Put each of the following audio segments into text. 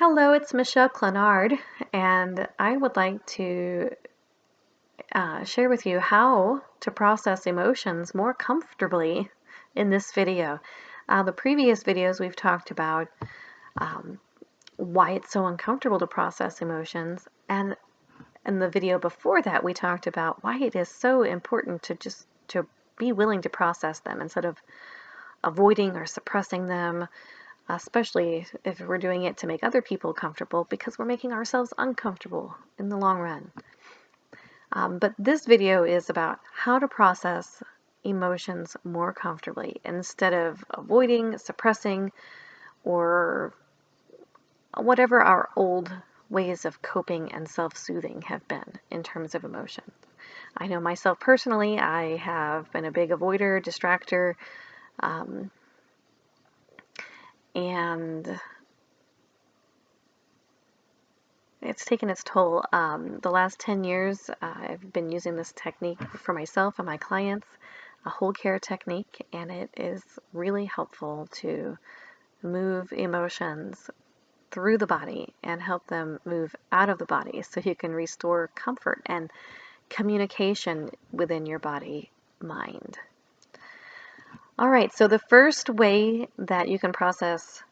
Hello, it's Michelle Clenard, and I would like to share with you how to process emotions more comfortably in this video. The previous videos we've talked about why it's so uncomfortable to process emotions, and in the video before that we talked about why it is so important to be willing to process them instead of avoiding or suppressing them, especially if we're doing it to make other people comfortable, because we're making ourselves uncomfortable in the long run. But this video is about how to process emotions more comfortably instead of avoiding, suppressing, or whatever our old ways of coping and self-soothing have been in terms of emotions. I know myself personally, I have been a big avoider, distractor, and it's taken its toll. The last 10 years, I've been using this technique for myself and my clients, a WholeCare technique, and it is really helpful to move emotions through the body and help them move out of the body so you can restore comfort and communication within your body mind. All right, so the first way that you can process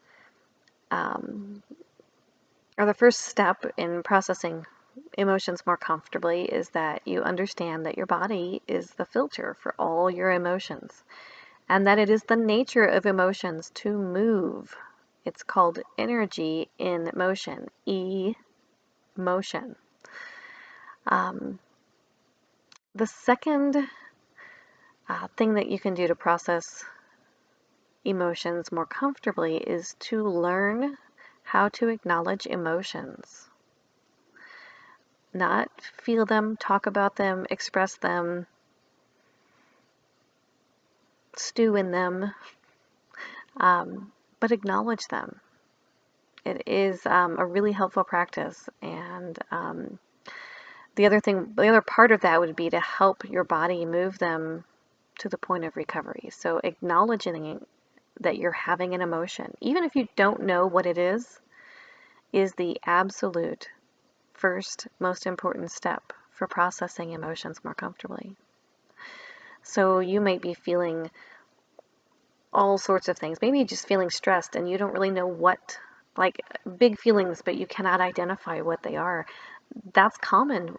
or the first step in processing emotions more comfortably is that you understand that your body is the filter for all your emotions and that it is the nature of emotions to move. It's called energy in motion, emotion. The second thing that you can do to process emotions more comfortably is to learn how to acknowledge emotions. Not feel them, talk about them, express them, stew in them, but acknowledge them. It is a really helpful practice, and the other part of that would be to help your body move them to the point of recovery. So acknowledging that you're having an emotion, even if you don't know what it is the absolute first most important step for processing emotions more comfortably. So you might be feeling all sorts of things. Maybe just feeling stressed and you don't really know what, like big feelings, but you cannot identify what they are. That's common.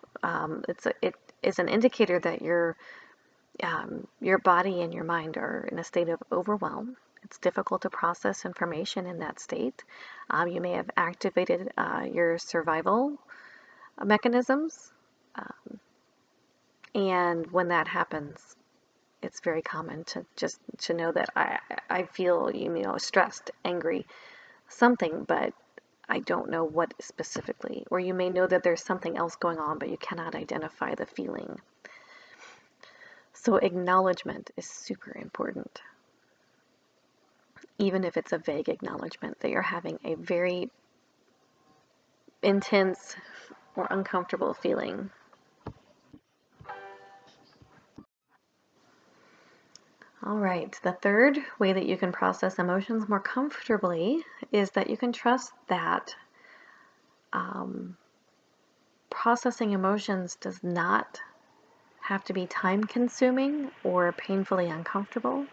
It is an indicator that your body and your mind are in a state of overwhelm. It's difficult to process information in that state. You may have activated your survival mechanisms, and when that happens, it's very common to know that I feel stressed, angry, something, but I don't know what specifically. Or you may know that there's something else going on, but you cannot identify the feeling. So acknowledgement is super important, even if it's a vague acknowledgement that you're having a very intense or uncomfortable feeling. All right, the third way that you can process emotions more comfortably is that you can trust that processing emotions does not have to be time-consuming or painfully uncomfortable.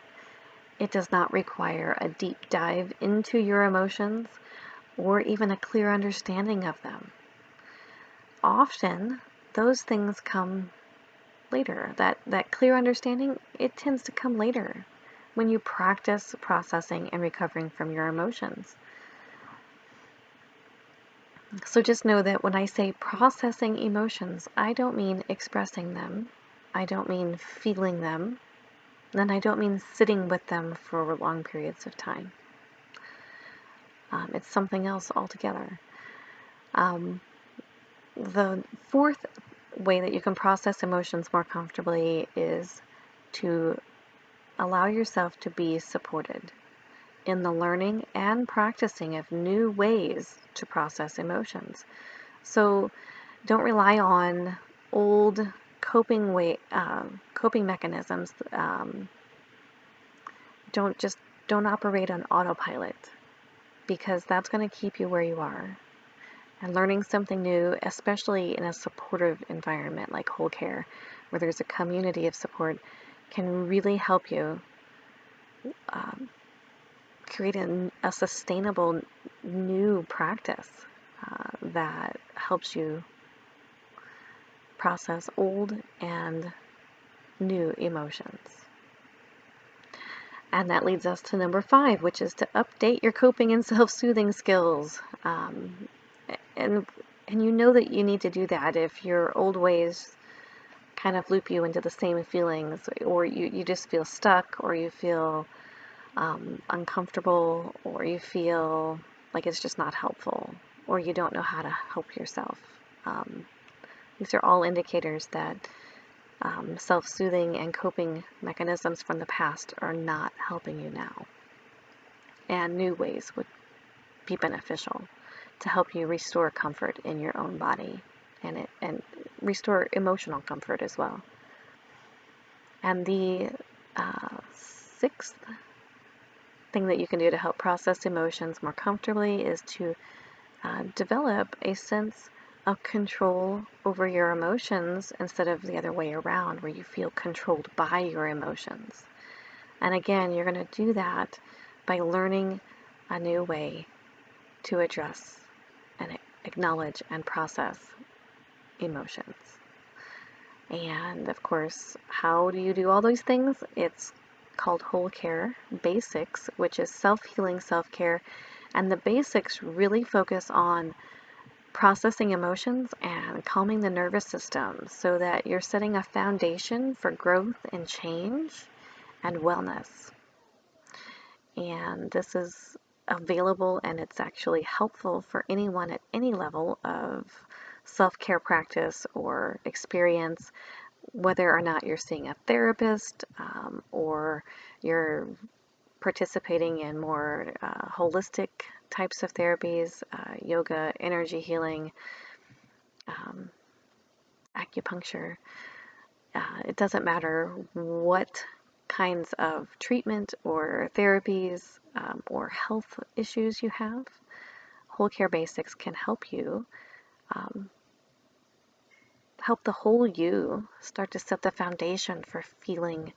It does not require a deep dive into your emotions or even a clear understanding of them. Often, those things come later. That clear understanding, it tends to come later when you practice processing and recovering from your emotions. So just know that when I say processing emotions, I don't mean expressing them. I don't mean feeling them. And I don't mean sitting with them for long periods of time. It's something else altogether. The fourth way that you can process emotions more comfortably is to allow yourself to be supported in the learning and practicing of new ways to process emotions. So don't rely on old coping mechanisms. Don't operate on autopilot, because that's going to keep you where you are. And learning something new, especially in a supportive environment like WholeCare, where there's a community of support, can really help you um, create a sustainable new practice that helps you process old and new emotions. And that leads us to number 5, which is to update your coping and self-soothing skills. And you know that you need to do that if your old ways kind of loop you into the same feelings, or you just feel stuck, or you feel uncomfortable, or you feel like it's just not helpful, or you don't know how to help yourself. These are all indicators that self-soothing and coping mechanisms from the past are not helping you now. And new ways would be beneficial to help you restore comfort in your own body and restore emotional comfort as well. And the 6th thing that you can do to help process emotions more comfortably is to develop a sense of control over your emotions instead of the other way around, where you feel controlled by your emotions. And again, you're going to do that by learning a new way to address and acknowledge and process emotions. And of course, how do you do all those things? It's called WholeCare Basics, which is self-healing self-care. And the basics really focus on processing emotions and calming the nervous system so that you're setting a foundation for growth and change and wellness. And this is available, and it's actually helpful for anyone at any level of self-care practice or experience, whether or not you're seeing a therapist or you're participating in more holistic types of therapies, yoga, energy healing, acupuncture. It doesn't matter what kinds of treatment or therapies or health issues you have. WholeCare Basics can help you help the whole you start to set the foundation for feeling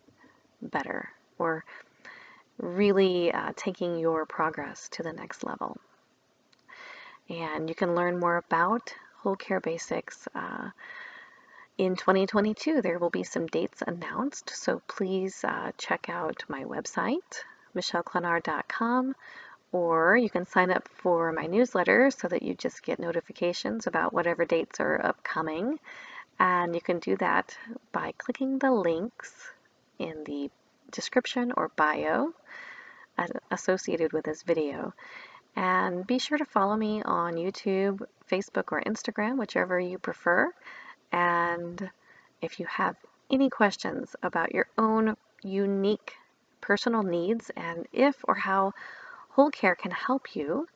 better, or really taking your progress to the next level. And you can learn more about WholeCare Basics in 2022. There will be some dates announced, so please check out my website, michelleclenard.com, or you can sign up for my newsletter so that you just get notifications about whatever dates are upcoming. And you can do that by clicking the links in the description or bio associated with this video. And be sure to follow me on YouTube, Facebook, or Instagram, whichever you prefer. And if you have any questions about your own unique personal needs and if or how WholeCare can help you,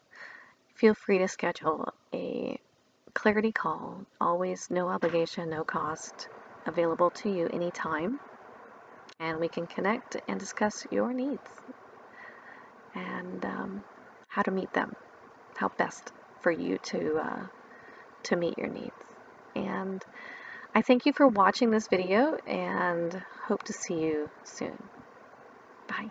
feel free to schedule a clarity call. Always no obligation, no cost, available to you anytime. And we can connect and discuss your needs and how to meet them, how best for you to meet your needs. And I thank you for watching this video and hope to see you soon. Bye.